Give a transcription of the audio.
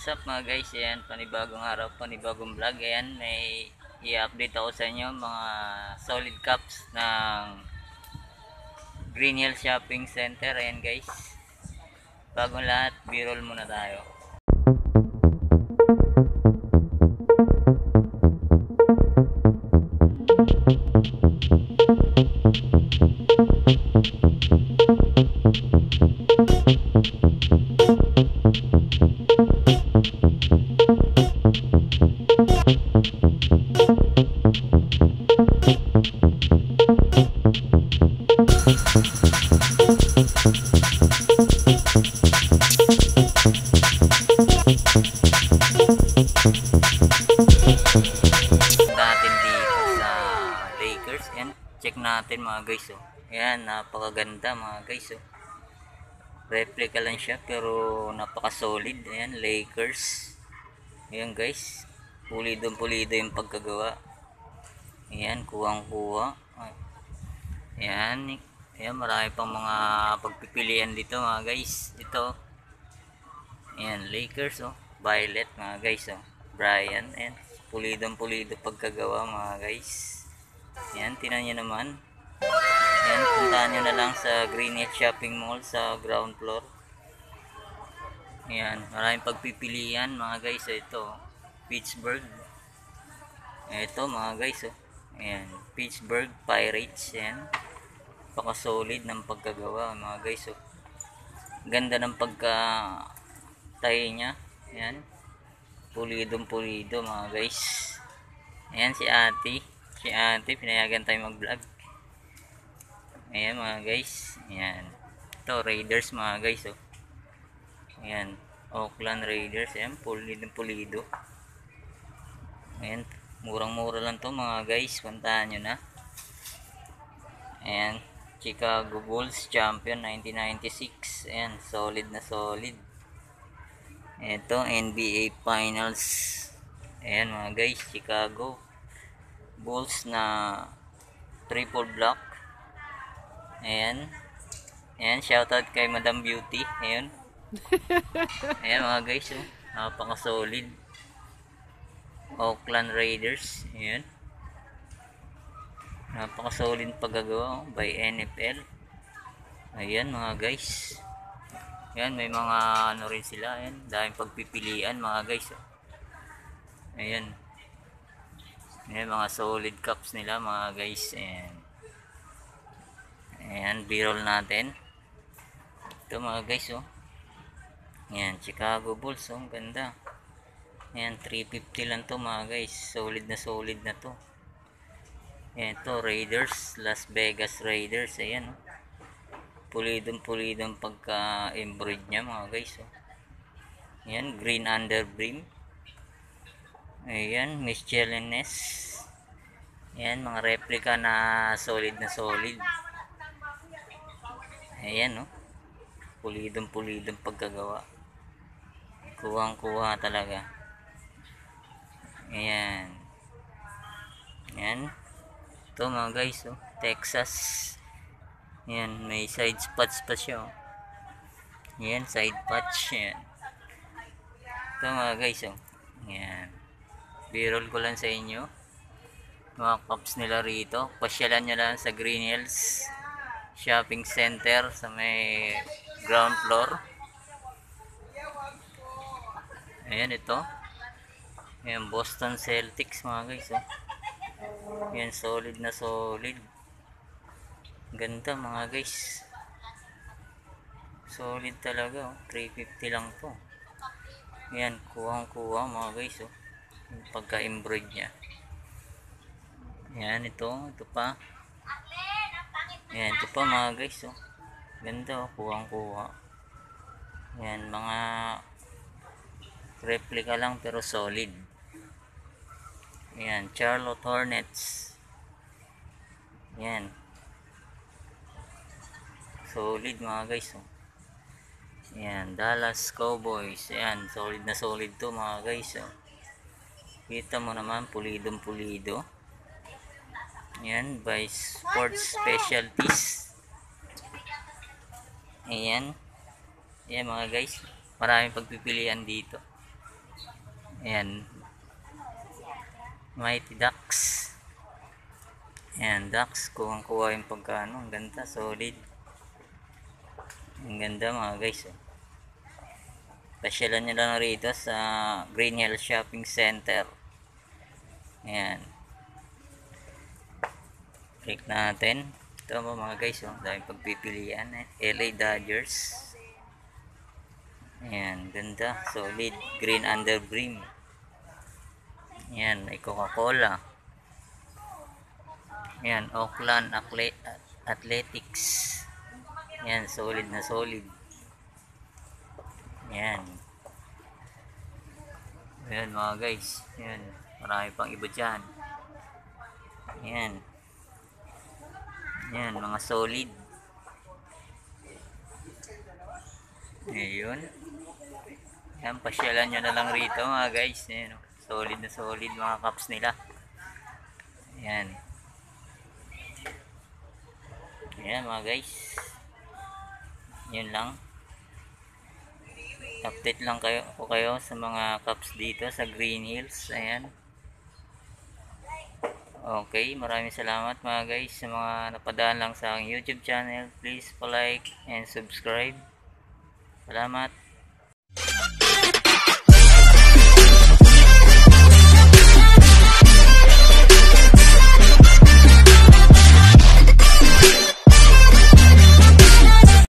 What's up mga guys, ayan, panibagong araw, panibagong vlog. Ayan, may i-update ako sa inyo mga solid cups ng Green Hill Shopping Center. Ayan guys, bagong lahat, b-roll muna tayo. Natin dito sa Lakers, and check natin mga guys. Oh, ayan, napakaganda mga guys. Oh, replica lang siya pero napaka solid. Ayan, Lakers. Ayan guys, pulido yung pagkagawa. Ayan, kuwang kuha. Ayan, ayan, marami pang mga pagpipilian dito mga guys. Ito, ayan, Lakers. Oh, Violet mga guys. Oh, Brian, and pulido pagkagawa mga guys. Ayan, tinan nyo naman. Ayan, puntahan nyo na lang sa Green Hill Shopping Mall sa ground floor. Ayan, maraming pagpipilian mga guys. Ito, Pittsburgh. Ito mga guys. Oh, ayan, Pittsburgh Pirates. Ayan, paka solid ng pagkagawa mga guys. Oh, ganda ng pagka tayo nya. Ayan, pulido mga guys. Ayan, si ate pinayagan tayo mag vlog. Ayan mga guys. Ayan, ito Raiders mga guys. Oh, ayan, Oakland Raiders. Ayan, pulido. Ayan, murang-mura lang to mga guys, puntahan nyo na. Ayan, Chicago Bulls champion 1996. Ayan, solid na solid. Ito, NBA Finals. Ayan mga guys, Chicago Bulls na triple block. Ayan, ayan, shoutout kay Madam Beauty. Ayan, ayan mga guys. Oh, napaka solid. Oakland Raiders. Ayan, napaka solid paggagawa by NFL. Ayan mga guys. Ayan, may mga ano rin sila. Ayan, daming pagpipilian mga guys. Ayan, ayan, mga solid cups nila mga guys. Ayan, ayan, b-roll natin. Ito mga guys. Oh, ayan, Chicago Bulls. Oh, ganda. Ayan, 350 lang to mga guys. Solid na to. Ayan, ito Raiders, Las Vegas Raiders. Ayan, oh, pulidong pagka embroid nya mga guys. Oh, ayan, green under brim. Ayan, Micheliness. Ayan, mga replica na solid. Ayan, oh, pulidong pagkagawa. Kuwang-kuha talaga. Ayan, ayan, ito mga guys. Oh, Texas. Ayan, may side spots pa siya. Oh, ayan, side patch. Ayan, ito mga guys. Oh, ayan, b-roll ko lang sa inyo mga cups nila rito. Pasyalan nyo lang sa Green Hills Shopping Center sa may ground floor. Ayan, ito, ayan, Boston Celtics mga guys. Oh, ayan, solid na solid. Ganda mga guys, solid talaga. Oh, 350 lang to. Ayan, kuwang-kuha mga guys. Oh, yung pagka-embroid nya. Ayan, ito pa. Ayan, ito pa mga guys. Oh, ganda. Oh, kuwang-kuha. Ayan, mga replica lang pero solid. Ayan, Charlotte Hornets. Ayan, solid mga guys. Oh, ayan, Dallas Cowboys. Ayan, solid na solid to mga guys. Oh, kita mo naman, pulido. Ayan, by Sports Specialties. Ayan, ayan mga guys, maraming pagpipilian dito. Ayan, Mighty Ducks. Ayan, Ducks, kuha yung pagkano. Ang ganda, solid. Ang ganda mga guys. Oh. Pasyalan nyo lang rito sa Green Hill Shopping Center. Ayan. Click natin. Ito mo mga guys. Oh. Dahil pagpipilian. LA Dodgers. Ayan. Ganda. Solid. Green under brim. Ayan. May Coca-Cola. Ayan. Oakland Athletics. Ayan. Solid na solid. Ayan. Ayan mga guys. Ayan. Marami pang iba dyan. Ayan. Ayan. Mga solid. Ayun. Ayan. Pasyalan nyo na lang rito mga guys. Ayan. Solid na solid mga cups nila. Ayan. Ayan mga guys. Yun lang. Update lang kayo sa mga cups dito sa Green Hills. Ayan. Okay, maraming salamat mga guys sa mga napadaan lang sa aking YouTube channel. Please like and subscribe. Salamat.